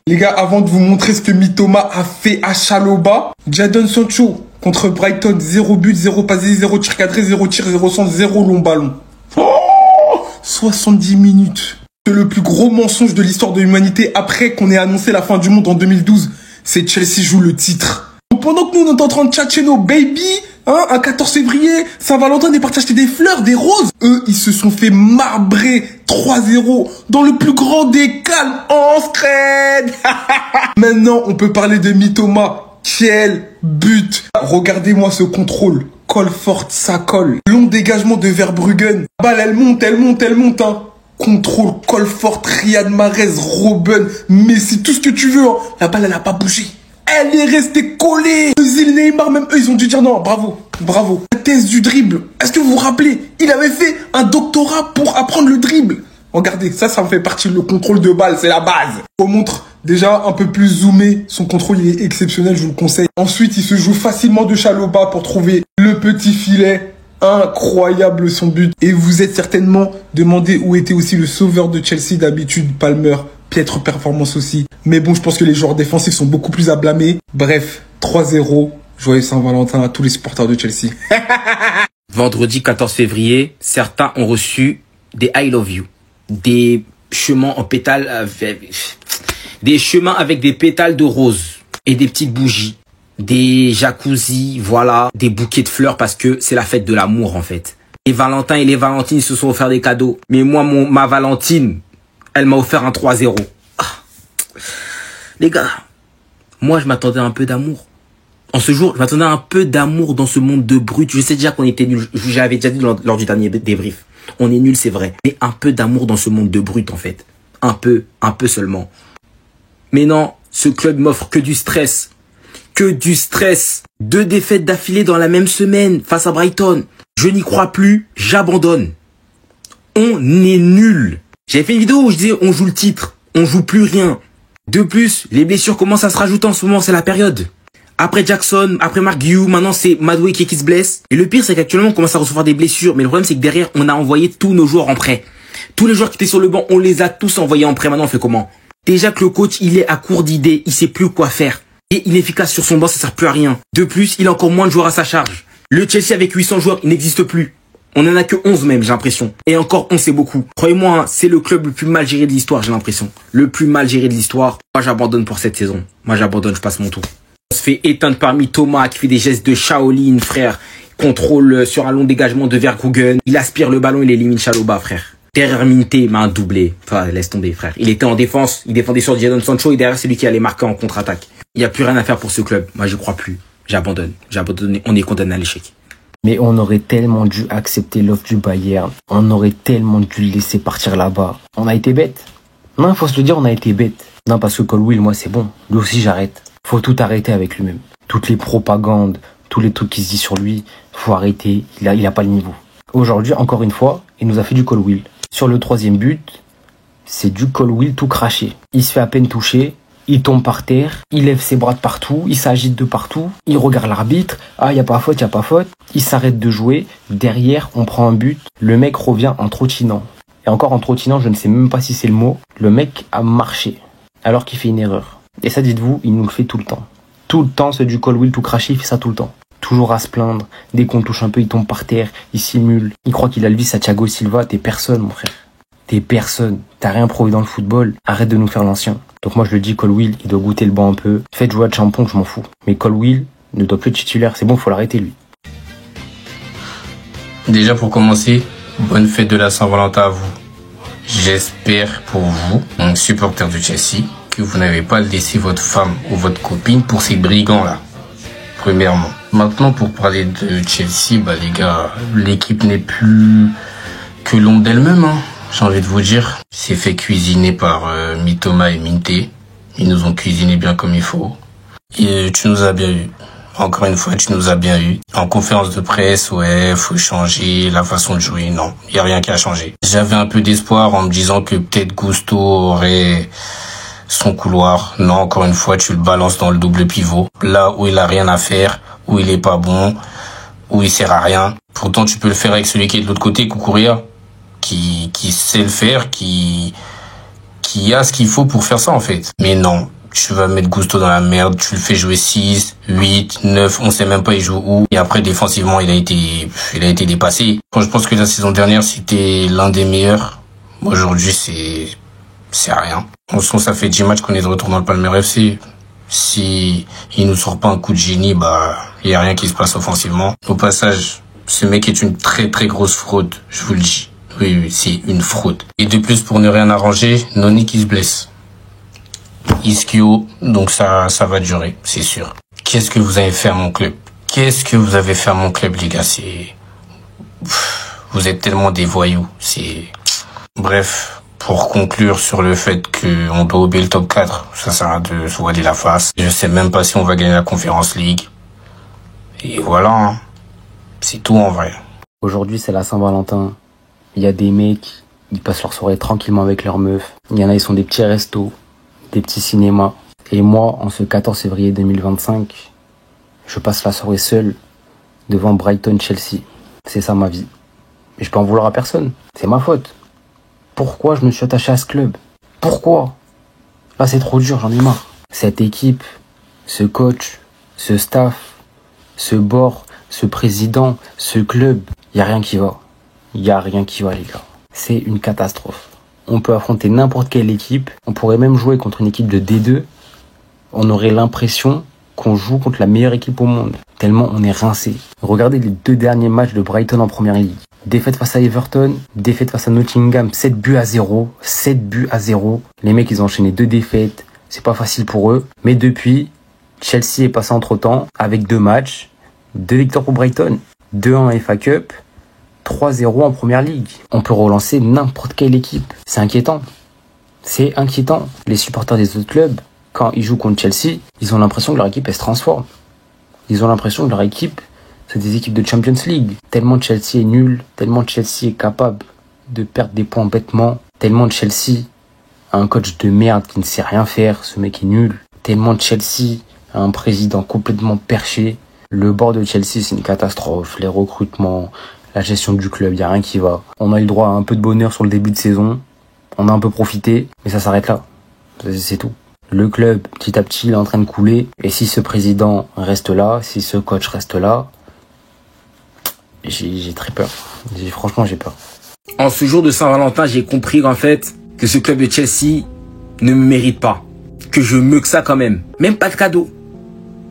Les gars, avant de vous montrer ce que Mitoma a fait à Chalobah, Jadon Sancho contre Brighton, 0 but, 0 passé, 0 tir cadré, 0 tir, 0 centre, 0 long ballon. 70 minutes. C'est le plus gros mensonge de l'histoire de l'humanité après qu'on ait annoncé la fin du monde en 2012. C'est Chelsea joue le titre. Pendant que nous, on est en train de tchatcher nos baby, un 14 février, Saint-Valentin, on est parti acheter des fleurs, des roses. Eux, ils se sont fait marbrer 3-0 dans le plus grand des calmes en scred. Maintenant, on peut parler de Mitoma. Quel but! Regardez-moi ce contrôle. Colle forte, ça colle. Long dégagement de Verbruggen. Balle, elle monte, hein. Contrôle, colle forte, Riyad Mahrez, Robben, Messi, tout ce que tu veux. Hein. La balle, elle a pas bougé. Elle est restée collée. Özil, Neymar, même eux, ils ont dû dire non, bravo, bravo. La thèse du dribble. Est-ce que vous vous rappelez? Il avait fait un doctorat pour apprendre le dribble. Regardez, ça me fait partie. Le contrôle de balle, c'est la base. On montre déjà un peu plus zoomé. Son contrôle, il est exceptionnel, je vous le conseille. Ensuite, il se joue facilement de Chalobah pour trouver le petit filet. Incroyable son but. Et vous êtes certainement demandé où était aussi le sauveur de Chelsea d'habitude, Palmer. Piètre performance aussi. Mais bon, je pense que les joueurs défensifs sont beaucoup plus à blâmer. Bref, 3-0. Joyeux Saint-Valentin à tous les supporters de Chelsea. Vendredi 14 février, certains ont reçu des I love you. Des chemins en pétales, des chemins avec des pétales de rose et des petites bougies. Des jacuzzis, voilà, des bouquets de fleurs parce que c'est la fête de l'amour en fait. Les Valentins et les Valentines se sont offerts des cadeaux. Mais moi, ma Valentine, elle m'a offert un 3-0. Ah. Les gars, moi je m'attendais à un peu d'amour. En ce jour, je m'attendais à un peu d'amour dans ce monde de brut. Je sais déjà qu'on était nuls. J'avais déjà dit lors du dernier débrief. On est nuls, c'est vrai. Mais un peu d'amour dans ce monde de brut en fait. Un peu seulement. Mais non, ce club m'offre que du stress. Que du stress. 2 défaites d'affilée dans la même semaine face à Brighton. Je n'y crois plus, j'abandonne. On est nuls. J'avais fait une vidéo où je disais on joue le titre, on joue plus rien. De plus, les blessures commencent à se rajouter en ce moment, c'est la période. Après Jackson, après Mark Guiu, maintenant c'est Madueke qui se blesse. Et le pire c'est qu'actuellement on commence à recevoir des blessures. Mais le problème c'est que derrière on a envoyé tous nos joueurs en prêt. Tous les joueurs qui étaient sur le banc, on les a tous envoyés en prêt. Maintenant on fait comment? Déjà que le coach il est à court d'idées, il sait plus quoi faire. Et inefficace sur son banc, ça sert plus à rien. De plus, il a encore moins de joueurs à sa charge. Le Chelsea avec 800 joueurs, il n'existe plus. On en a que 11 même, j'ai l'impression. Et encore 11, c'est beaucoup. Croyez-moi, hein, c'est le club le plus mal géré de l'histoire, j'ai l'impression. Le plus mal géré de l'histoire. Moi, j'abandonne pour cette saison. Moi, j'abandonne, je passe mon tour. On se fait éteindre par Mitoma qui fait des gestes de Shaolin, frère. Contrôle sur un long dégagement de Verbruggen. Il aspire le ballon, il élimine Chalobah, frère. Derrière Minté, m'a un doublé. Enfin, laisse tomber, frère. Il était en défense, il défendait sur Jadon Sancho et derrière, c'est lui qui allait marquer en contre-attaque. Il n'y a plus rien à faire pour ce club. Moi, je crois plus. J'abandonne. J'ai abandonné. On est condamné à l'échec. Mais on aurait tellement dû accepter l'offre du Bayern. On aurait tellement dû le laisser partir là-bas. On a été bête. Non, faut se le dire, on a été bête. Non, parce que Colwill, moi, c'est bon. Lui aussi, j'arrête. Faut tout arrêter avec lui-même. Toutes les propagandes, tous les trucs qui se disent sur lui, faut arrêter. Il a pas le niveau. Aujourd'hui, encore une fois, il nous a fait du Colwill. Sur le 3e but, c'est du Colwill tout craché. Il se fait à peine toucher. Il tombe par terre, il lève ses bras de partout, il s'agite de partout, il regarde l'arbitre, ah, y a pas faute, il s'arrête de jouer, derrière, on prend un but, le mec revient en trottinant. Et encore en trottinant, je ne sais même pas si c'est le mot, le mec a marché, alors qu'il fait une erreur. Et ça, dites-vous, il nous le fait tout le temps. Tout le temps, c'est du Colwill tout craché, il fait ça tout le temps. Toujours à se plaindre, dès qu'on touche un peu, il tombe par terre, il simule, il croit qu'il a le vice à Thiago Silva, t'es personne, mon frère. T'es personne, t'as rien prouvé dans le football, arrête de nous faire l'ancien. Donc moi je le dis, Colwill, il doit goûter le banc un peu. Faites jouer à Champong, je m'en fous. Mais Colwill ne doit plus être titulaire, c'est bon, faut l'arrêter lui. Déjà pour commencer, bonne fête de la Saint-Valentin à vous. J'espère pour vous, donc supporter de Chelsea, que vous n'avez pas laissé votre femme ou votre copine pour ces brigands-là. Premièrement. Maintenant pour parler de Chelsea, bah les gars, l'équipe n'est plus que l'ombre d'elle-même, hein. J'ai envie de vous dire, c'est fait cuisiner par Mitoma et Minté. Ils nous ont cuisiné bien comme il faut. Et tu nous as bien eu. Encore une fois, tu nous as bien eu. En conférence de presse, ouais, faut changer la façon de jouer. Non, il y a rien qui a changé. J'avais un peu d'espoir en me disant que peut-être Gusto aurait son couloir. Non, encore une fois, tu le balances dans le double pivot. Là où il a rien à faire, où il est pas bon, où il sert à rien. Pourtant, tu peux le faire avec celui qui est de l'autre côté, Kukurea. qui sait le faire, qui a ce qu'il faut pour faire ça, en fait. Mais non, tu vas mettre Gusto dans la merde, tu le fais jouer 6, 8, 9, on sait même pas il joue où. Et après, défensivement, il a été dépassé. Quand je pense que la saison dernière, c'était l'un des meilleurs. Aujourd'hui, c'est rien. Ça fait 10 matchs qu'on est de retour dans le Palmer FC. Si il nous sort pas un coup de génie, il y a rien qui se passe offensivement. Au passage, ce mec est une très très grosse fraude, je vous le dis. Oui, c'est une fraude. Et de plus, pour ne rien arranger, Noni qui se blesse. Ischio, donc ça va durer, c'est sûr. Qu'est-ce que vous avez fait à mon club? Qu'est-ce que vous avez fait à mon club, les gars? Vous êtes tellement des voyous. Bref. Pour conclure sur le fait qu'on doit oublier le top 4, ça sert à de se voiler la face. Je sais même pas si on va gagner la Conference League. Et voilà, hein. C'est tout en vrai. Aujourd'hui, c'est la Saint-Valentin. Il y a des mecs, ils passent leur soirée tranquillement avec leurs meufs. Il y en a, ils sont des petits restos, des petits cinémas. Et moi, en ce 14 février 2025, je passe la soirée seul devant Brighton-Chelsea. C'est ça ma vie. Mais je peux en vouloir à personne. C'est ma faute. Pourquoi je me suis attaché à ce club? Pourquoi? Là, c'est trop dur, j'en ai marre. Cette équipe, ce coach, ce staff, ce board, ce président, ce club, il n'y a rien qui va. Il n'y a rien qui va, les gars. C'est une catastrophe. On peut affronter n'importe quelle équipe. On pourrait même jouer contre une équipe de D2. On aurait l'impression qu'on joue contre la meilleure équipe au monde. Tellement on est rincé. Regardez les 2 derniers matchs de Brighton en Première Ligue. Défaite face à Everton, défaite face à Nottingham, 7-0. 7-0. Les mecs, ils ont enchaîné 2 défaites. C'est pas facile pour eux. Mais depuis, Chelsea est passé entre-temps avec 2 matchs. 2 victoires pour Brighton. 2-1 en FA Cup. 3-0 en Première Ligue. On peut relancer n'importe quelle équipe. C'est inquiétant. C'est inquiétant. Les supporters des autres clubs, quand ils jouent contre Chelsea, ils ont l'impression que leur équipe, elle se transforme. Ils ont l'impression que leur équipe, c'est des équipes de Champions League. Tellement Chelsea est nul, tellement Chelsea est capable de perdre des points bêtement, tellement Chelsea a un coach de merde qui ne sait rien faire, ce mec est nul, tellement Chelsea a un président complètement perché. Le board de Chelsea, c'est une catastrophe, les recrutements, la gestion du club, il n'y a rien qui va. On a eu le droit à un peu de bonheur sur le début de saison, on a un peu profité, mais ça s'arrête là, c'est tout. Le club, petit à petit, il est en train de couler, et si ce président reste là, si ce coach reste là, j'ai très peur. Franchement, j'ai peur. En ce jour de Saint-Valentin, j'ai compris en fait que ce club de Chelsea ne me mérite pas. Que je meuk ça quand même. Même pas de cadeau.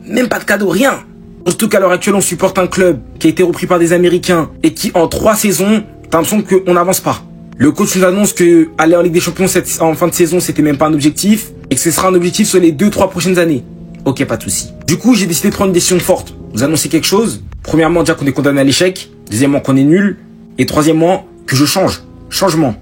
Même pas de cadeau, rien. Surtout qu'à l'heure actuelle, on supporte un club qui a été repris par des Américains et qui, en 3 saisons, t'as l'impression qu'on n'avance pas. Le coach nous annonce que aller en Ligue des Champions en fin de saison, c'était même pas un objectif et que ce sera un objectif sur les 2-3 prochaines années. Ok, pas de souci. Du coup, j'ai décidé de prendre une décision forte. Vous annoncer quelque chose. Premièrement, déjà qu'on est condamné à l'échec. Deuxièmement, qu'on est nul. Et troisièmement, que je change. Changement.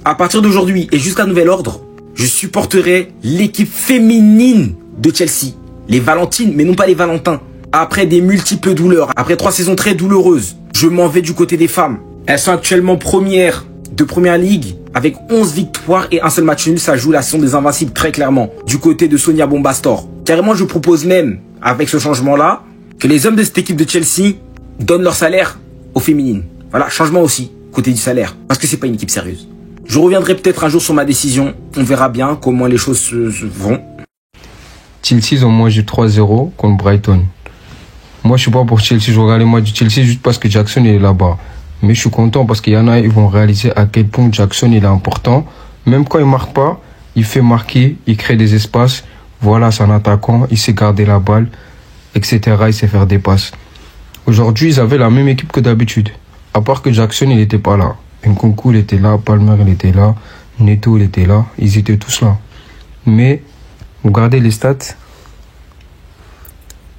À partir d'aujourd'hui et jusqu'à nouvel ordre, je supporterai l'équipe féminine de Chelsea. Les Valentines, mais non pas les Valentins. Après des multiples douleurs, après 3 saisons très douloureuses, je m'en vais du côté des femmes. Elles sont actuellement premières de Première Ligue avec 11 victoires et un seul match nul. Ça joue la saison des Invincibles très clairement. Du côté de Sonia Bombastor. Carrément, je propose même, avec ce changement-là, que les hommes de cette équipe de Chelsea donnent leur salaire aux féminines. Voilà, changement aussi, côté du salaire. Parce que c'est pas une équipe sérieuse. Je reviendrai peut-être un jour sur ma décision. On verra bien comment les choses se vont. Chelsea, ils ont mangé 3-0 contre Brighton. Moi, je suis pas pour Chelsea. Je regarde les matchs du Chelsea juste parce que Jackson est là-bas. Mais je suis content parce qu'il y en a, ils vont réaliser à quel point Jackson il est important. Même quand il marque pas, il fait marquer, il crée des espaces. Voilà, c'est un attaquant, il sait garder la balle, etc. Il sait faire des passes. Aujourd'hui, ils avaient la même équipe que d'habitude. À part que Jackson, il n'était pas là. Nkunku, il était là, Palmer, il était là, Neto, il était là. Ils étaient tous là. Mais, regardez les stats.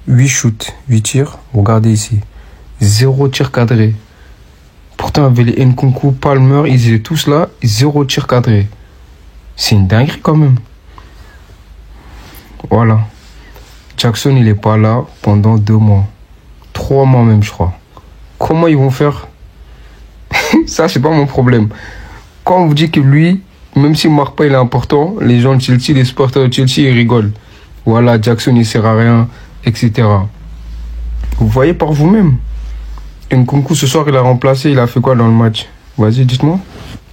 8 shoots, 8 tirs. Regardez ici. 0 tir cadré. Pourtant, avec les Nkunku, Palmer, ils étaient tous là. 0 tir cadré. C'est une dinguerie quand même. Voilà. Jackson, il n'est pas là pendant 2 mois. 3 mois même, je crois. Comment ils vont faire? Ça, c'est pas mon problème. Quand on vous dit que lui, même s'il ne marque pas, il est important, les gens de Chelsea, les supporters de Chelsea, ils rigolent. Voilà, Jackson, il ne sert à rien, etc. Vous voyez par vous-même. Nkunku, ce soir, il a remplacé, il a fait quoi dans le match? Vas-y, dites-moi.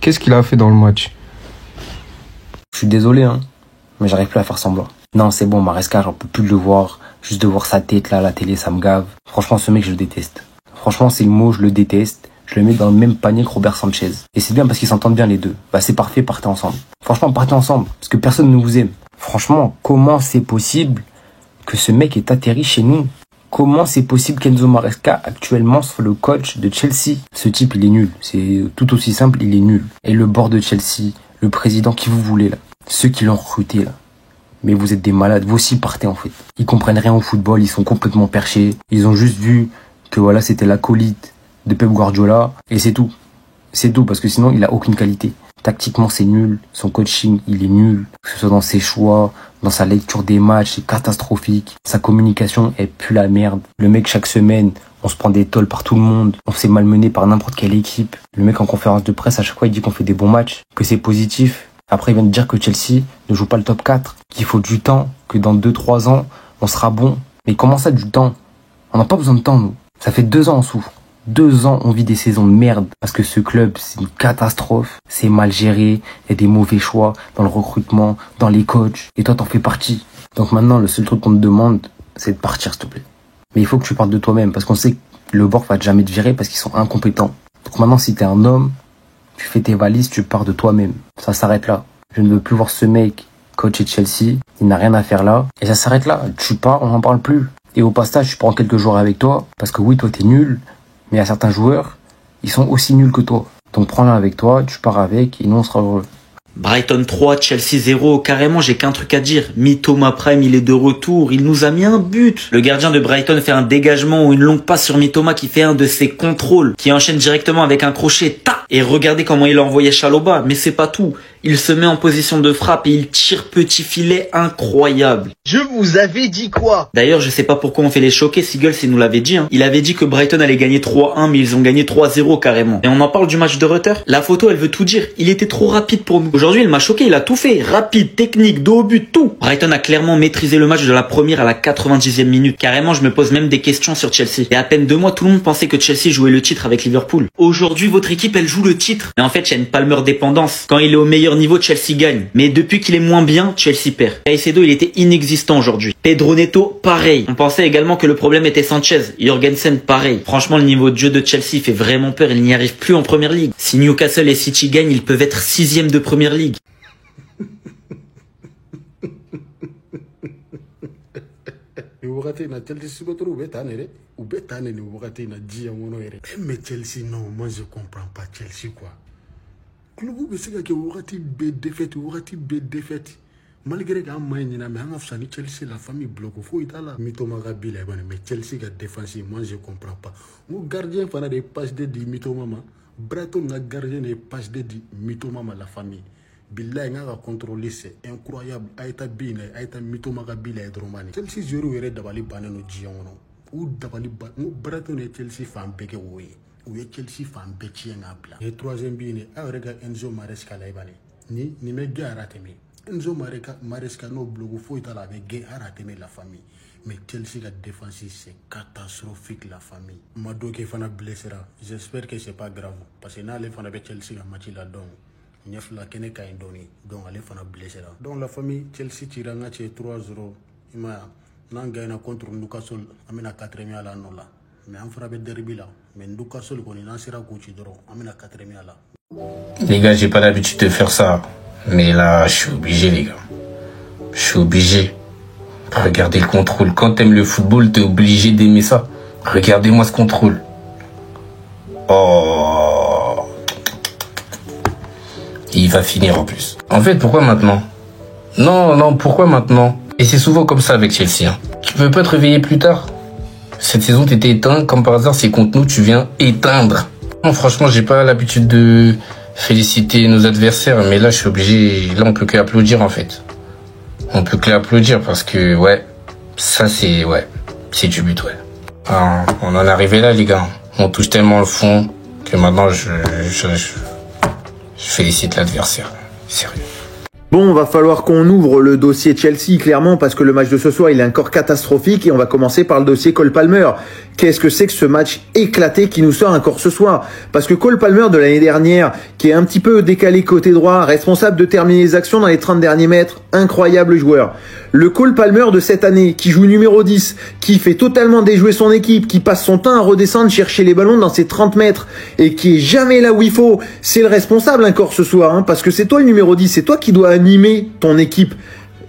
Qu'est-ce qu'il a fait dans le match? Je suis désolé, hein, mais j'arrive plus à faire semblant. Non, c'est bon, Maresca, j'en peux plus de le voir. Juste de voir sa tête là à la télé, ça me gave. Franchement, ce mec, je le déteste. Franchement, c'est le mot, je le déteste. Je le mets dans le même panier que Robert Sanchez. Et c'est bien parce qu'ils s'entendent bien les deux. Bah c'est parfait, partez ensemble. Franchement, partez ensemble, parce que personne ne vous aime. Franchement, comment c'est possible que ce mec est atterri chez nous? Comment c'est possible qu'Enzo Maresca actuellement soit le coach de Chelsea? Ce type, il est nul. C'est tout aussi simple, il est nul. Et le board de Chelsea, le président qui vous voulez là, ceux qui l'ont recruté là. Mais vous êtes des malades, vous aussi partez en fait. Ils comprennent rien au football, ils sont complètement perchés. Ils ont juste vu que voilà, c'était l'acolyte de Pep Guardiola et c'est tout. C'est tout parce que sinon il a aucune qualité. Tactiquement c'est nul, son coaching il est nul, que ce soit dans ses choix, dans sa lecture des matchs, c'est catastrophique. Sa communication elle pue la merde. Le mec chaque semaine, on se prend des tolls par tout le monde, on s'est malmené par n'importe quelle équipe. Le mec en conférence de presse à chaque fois il dit qu'on fait des bons matchs, que c'est positif. Après il vient de dire que Chelsea ne joue pas le top 4, qu'il faut du temps, que dans 2-3 ans on sera bon. Mais comment ça du temps? On n'a pas besoin de temps nous. Ça fait 2 ans on souffre. 2 ans, on vit des saisons de merde parce que ce club, c'est une catastrophe. C'est mal géré, il y a des mauvais choix dans le recrutement, dans les coachs. Et toi, t'en fais partie. Donc maintenant, le seul truc qu'on te demande, c'est de partir, s'il te plaît. Mais il faut que tu parles de toi-même parce qu'on sait que le board va jamais te virer parce qu'ils sont incompétents. Donc maintenant, si t'es un homme, tu fais tes valises, tu pars de toi-même. Ça s'arrête là. Je ne veux plus voir ce mec coacher Chelsea. Il n'a rien à faire là. Et ça s'arrête là. Tu pars, on n'en parle plus. Et au passage, tu prends quelques joueurs avec toi parce que oui, toi, t'es nul. Mais il y a certains joueurs, ils sont aussi nuls que toi. Donc prends-le avec toi, tu pars avec et nous on sera heureux. Brighton 3, Chelsea 0, carrément j'ai qu'un truc à dire. Mitoma Prime, il est de retour, il nous a mis un but. Le gardien de Brighton fait un dégagement ou une longue passe sur Mitoma qui fait un de ses contrôles, qui enchaîne directement avec un crochet, ta. Et regardez comment il a envoyé Chalobah, mais c'est pas tout. Il se met en position de frappe et il tire petit filet incroyable. Je vous avais dit quoi? D'ailleurs, je sais pas pourquoi on fait les choquer, Seagulls il nous l'avait dit. Il avait dit que Brighton allait gagner 3-1, mais ils ont gagné 3-0 carrément. Et on en parle du match de Rutter. La photo, elle veut tout dire. Il était trop rapide pour nous. Aujourd'hui, il m'a choqué, il a tout fait. Rapide, technique, dos au but, tout. Brighton a clairement maîtrisé le match de la première à la 90e minute. Carrément, je me pose même des questions sur Chelsea. Et à peine 2 mois, tout le monde pensait que Chelsea jouait le titre avec Liverpool. Aujourd'hui, votre équipe, elle joue le titre. Mais en fait, il y a une Palmer dépendance. Quand il est au meilleur niveau, Chelsea gagne. Mais depuis qu'il est moins bien, Chelsea perd. Caicedo, il était inexistant aujourd'hui. Pedro Neto, pareil. On pensait également que le problème était Sanchez. Jorgensen, pareil. Franchement, le niveau de jeu de Chelsea fait vraiment peur. Il n'y arrive plus en première ligue. Si Newcastle et City gagnent, ils peuvent être 6e de première ligue. Mais Chelsea, non, moi je comprends pas Chelsea quoi. Club où c'est que Wurati B défaite. Malgré qu'un moyen mais en fait Chelsea la famille bloque faut y aller. Mitoma Gabila mais Chelsea qui défense moi je comprends pas. Mon gardien fana des pages de Mitoma Brighton a gardien des pages de Mitoma la famille. Billahi nga contrôler c'est incroyable. Aïta Bine, Aïta Mitoma Gabila et Dromani. Chelsea zéro erreur dabali banano Giono. Ou dabali Brighton et Chelsea fan beke woy. Ou Chelsea fan beki ngabla. Et troisième bine, regarde Enzo Maresca la ibani. Ni me garate me. Enzo Maresca no blogu faut itala avec gay arateme la famille. Mais Chelsea la défense c'est catastrophique la famille. Madoke fana blessera. J'espère que c'est pas grave parce que na le fana be Chelsea la match là donc. Neuf la kene ka indoni donc allez fana blessera. Donc la famille Chelsea tiranga 3-0. Ima nan gagne contre Newcastle amena 4e à la nola. Mais on fera be derby là. Mais Newcastle qu'on est sera coach dro amena 4e à la. Les gars, j'ai pas l'habitude de faire ça. Mais là, je suis obligé, les gars. Je suis obligé. Regardez le contrôle. Quand t'aimes le football, t'es obligé d'aimer ça. Regardez-moi ce contrôle. Oh. Il va finir en plus. En fait, pourquoi maintenant? Non, pourquoi maintenant? Et c'est souvent comme ça avec Chelsea. Hein. Tu peux pas te réveiller plus tard. Cette saison, t'étais éteint. Comme par hasard, c'est contre nous, tu viens éteindre. Non, franchement, j'ai pas l'habitude de féliciter nos adversaires, mais là, je suis obligé. Là, on peut que applaudir, en fait. On peut que applaudir parce que, ouais, ça, c'est, ouais, c'est du but, ouais. Alors, on en est arrivé là, les gars. On touche tellement le fond que maintenant, je félicite l'adversaire. Sérieux. Bon, va falloir qu'on ouvre le dossier Chelsea, clairement, parce que le match de ce soir, il est encore catastrophique. Et on va commencer par le dossier Cole Palmer. Qu'est-ce que c'est que ce match éclaté qui nous sort encore ce soir? Parce que Cole Palmer de l'année dernière, qui est un petit peu décalé côté droit, responsable de terminer les actions dans les 30 derniers mètres, incroyable joueur. Le Cole Palmer de cette année, qui joue numéro 10, qui fait totalement déjouer son équipe, qui passe son temps à redescendre chercher les ballons dans ses 30 mètres, et qui est jamais là où il faut, c'est le responsable encore ce soir, hein, parce que c'est toi le numéro 10, c'est toi qui dois animer ton équipe.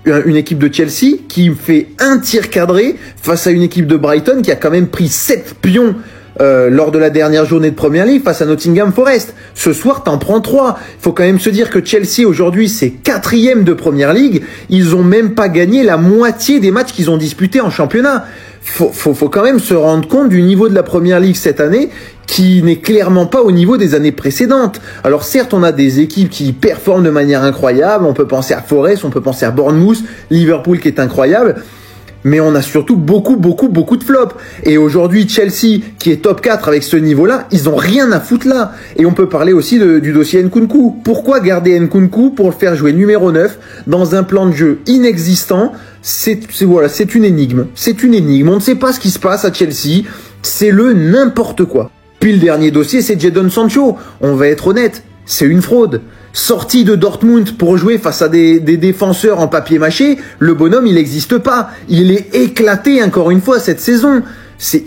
Une équipe de Chelsea qui fait un tir cadré face à une équipe de Brighton qui a quand même pris 7 pions lors de la dernière journée de Premier League face à Nottingham Forest. Ce soir, t'en prends 3. Il faut quand même se dire que Chelsea, aujourd'hui, c'est 4e de Premier League. Ils ont même pas gagné la moitié des matchs qu'ils ont disputés en championnat. Faut quand même se rendre compte du niveau de la Premier League cette année qui n'est clairement pas au niveau des années précédentes. Alors certes, on a des équipes qui performent de manière incroyable. On peut penser à Forest, on peut penser à Bournemouth, Liverpool qui est incroyable. Mais on a surtout beaucoup de flops. Et aujourd'hui, Chelsea, qui est top 4 avec ce niveau-là, ils ont rien à foutre là. Et on peut parler aussi du dossier Nkunku. Pourquoi garder Nkunku pour le faire jouer numéro 9 dans un plan de jeu inexistant? C'est une énigme. C'est une énigme. On ne sait pas ce qui se passe à Chelsea. C'est le n'importe quoi. Puis le dernier dossier, c'est Jadon Sancho. On va être honnête, c'est une fraude. Sorti de Dortmund pour jouer face à des défenseurs en papier mâché, le bonhomme, il n'existe pas. Il est éclaté encore une fois cette saison.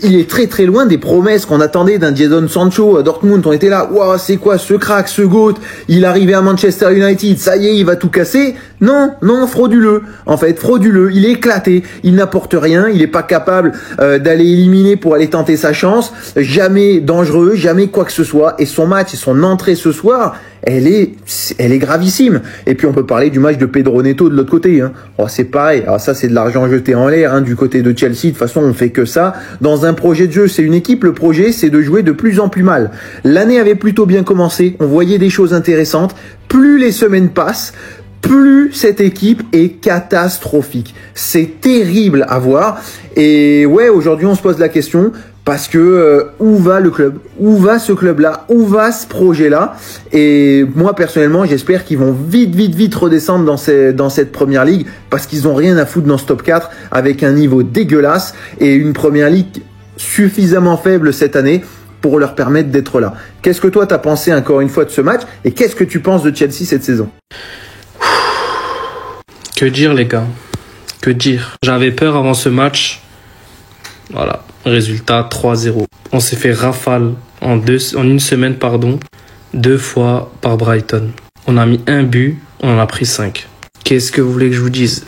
Il est très loin des promesses qu'on attendait d'un Jadon Sancho à Dortmund. On était là, waouh, c'est quoi ce crack, ce GOAT? Il arrivait à Manchester United, ça y est, il va tout casser. Non, frauduleux. En fait, frauduleux. Il est éclaté. Il n'apporte rien. Il n'est pas capable d'aller éliminer pour aller tenter sa chance. Jamais dangereux, jamais quoi que ce soit. Et son match et son entrée ce soir, elle est gravissime. Et puis on peut parler du match de Pedro Neto de l'autre côté. Hein. Oh, c'est pareil. Alors ça, c'est de l'argent jeté en l'air hein, du côté de Chelsea. De toute façon, on fait que ça. Dans un projet de jeu, c'est une équipe. Le projet, c'est de jouer de plus en plus mal. L'année avait plutôt bien commencé. On voyait des choses intéressantes. Plus les semaines passent, plus cette équipe est catastrophique. C'est terrible à voir. Et ouais, aujourd'hui, on se pose la question parce que où va le club? Où va ce club-là? Où va ce projet-là? Et moi, personnellement, j'espère qu'ils vont vite redescendre dans cette Première Ligue parce qu'ils ont rien à foutre dans ce top 4 avec un niveau dégueulasse et une Première Ligue suffisamment faible cette année pour leur permettre d'être là. Qu'est-ce que toi, t'as pensé encore une fois de ce match et qu'est-ce que tu penses de Chelsea cette saison? Que dire les gars? Que dire? J'avais peur avant ce match. Voilà, résultat 3-0. On s'est fait rafale en une semaine, 2 fois par Brighton. On a mis un but, on en a pris 5. Qu'est-ce que vous voulez que je vous dise?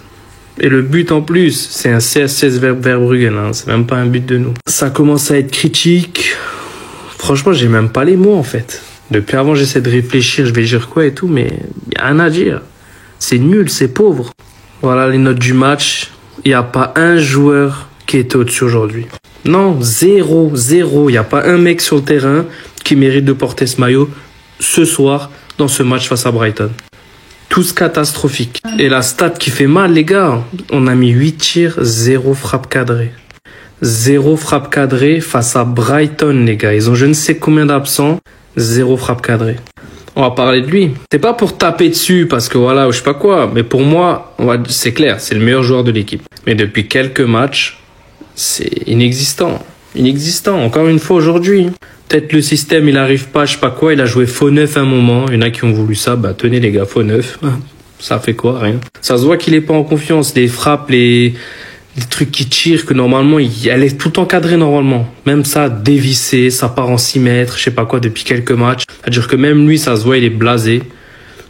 Et le but en plus, c'est un CSS Verbruggen, hein. C'est même pas un but de nous. Ça commence à être critique. Franchement, j'ai même pas les mots en fait. Depuis avant, j'essaie de réfléchir, je vais dire quoi et tout, mais il y a rien à dire. C'est nul, c'est pauvre. Voilà les notes du match. Il n'y a pas un joueur qui est au-dessus aujourd'hui. Non, zéro. Il n'y a pas un mec sur le terrain qui mérite de porter ce maillot ce soir dans ce match face à Brighton. Tous catastrophiques. Et la stat qui fait mal, les gars, on a mis 8 tirs, 0 frappe cadrée. 0 frappe cadrée face à Brighton, les gars. Ils ont je ne sais combien d'absents, 0 frappe cadrée. On va parler de lui. C'est pas pour taper dessus parce que voilà, je sais pas quoi. Mais pour moi, c'est clair, c'est le meilleur joueur de l'équipe. Mais depuis quelques matchs, c'est inexistant. Encore une fois aujourd'hui. Peut-être le système, il arrive pas, je sais pas quoi. Il a joué faux neuf un moment. Il y en a qui ont voulu ça. Bah, tenez les gars, faux neuf. Ça fait quoi? Rien. Ça se voit qu'il est pas en confiance. Les frappes, les trucs qui tirent, que normalement, elle est tout encadrée normalement. Même ça, dévissé, ça part en 6 mètres, je sais pas quoi, depuis quelques matchs. C'est-à-dire que même lui, ça se voit, il est blasé.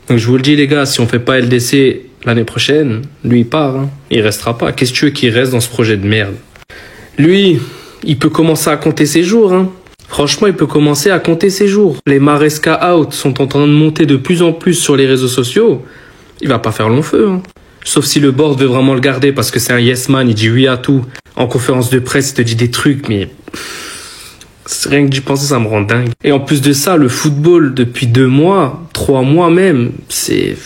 Donc je vous le dis les gars, si on fait pas LDC l'année prochaine, lui il part. Hein. Il restera pas. Qu'est-ce que tu veux qu'il reste dans ce projet de merde? Lui, il peut commencer à compter ses jours. Hein. Franchement, il peut commencer à compter ses jours. Les Maresca out sont en train de monter de plus en plus sur les réseaux sociaux. Il va pas faire long feu. Hein. Sauf si le board veut vraiment le garder parce que c'est un yes man, il dit oui à tout. En conférence de presse, il te dit des trucs, mais rien que d'y penser, ça me rend dingue. Et en plus de ça, le football, depuis 2 mois, 3 mois même, c'est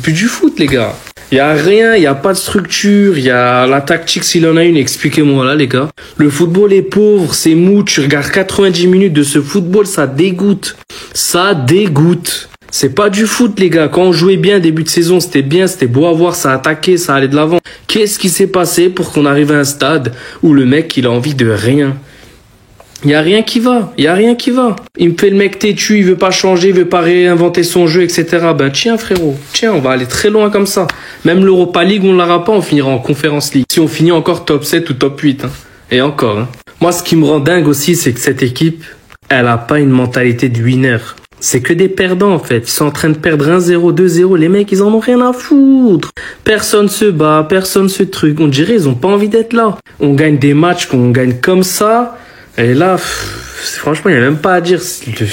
plus du foot, les gars. Il y a rien, il y a pas de structure, il y a la tactique s'il en a une, expliquez-moi là, les gars. Le football est pauvre, c'est mou, tu regardes 90 minutes de ce football, ça dégoûte. Ça dégoûte. C'est pas du foot, les gars. Quand on jouait bien début de saison, c'était bien, c'était beau à voir, ça attaquait, ça allait de l'avant. Qu'est-ce qui s'est passé pour qu'on arrive à un stade où le mec, il a envie de rien? Y a rien qui va. Y a rien qui va. Il me fait le mec têtu, il veut pas changer, il veut pas réinventer son jeu, etc. Ben tiens frérot, tiens, on va aller très loin comme ça. Même l'Europa League, on l'aura pas, on finira en Conference League. Si on finit encore top 7 ou top 8. Hein. Et encore. Hein. Moi, ce qui me rend dingue aussi, c'est que cette équipe, elle a pas une mentalité de winner. C'est que des perdants en fait. Ils sont en train de perdre 1-0, 2-0. Les mecs, ils en ont rien à foutre. Personne se bat, personne se truc. On dirait ils ont pas envie d'être là. On gagne des matchs qu'on gagne comme ça. Et là, franchement, il n'y a même pas à dire.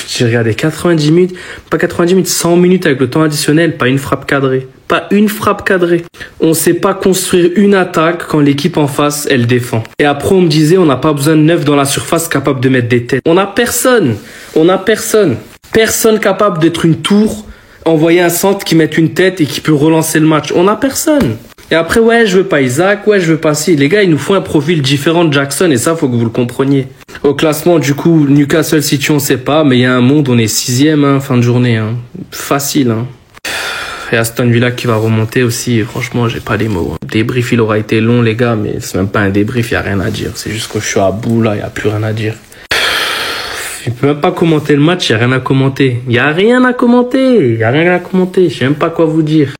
J'ai regardé 90 minutes, pas 90 minutes, 100 minutes avec le temps additionnel, pas une frappe cadrée. Pas une frappe cadrée. On sait pas construire une attaque quand l'équipe en face, elle défend. Et après, on me disait, on n'a pas besoin de neuf dans la surface capable de mettre des têtes. On n'a personne. On a personne. Personne capable d'être une tour, envoyer un centre qui mette une tête et qui peut relancer le match. On n'a personne. Et après, ouais, je veux pas Isaac, ouais, je veux pas si. Les gars, ils nous font un profil différent de Jackson et ça, faut que vous le compreniez. Au classement, du coup, Newcastle City, on sait pas, mais il y a un monde, on est 6e, hein, fin de journée. Hein. Facile, hein. Et Aston Villa qui va remonter aussi, franchement, j'ai pas les mots. Hein. Débrief, il aura été long, les gars, mais c'est même pas un débrief, il y a rien à dire. C'est juste que je suis à bout, là, il y a plus rien à dire. Je peux même pas commenter le match, il y a rien à commenter. Il y a rien à commenter, il y a rien à commenter, je sais même pas quoi vous dire.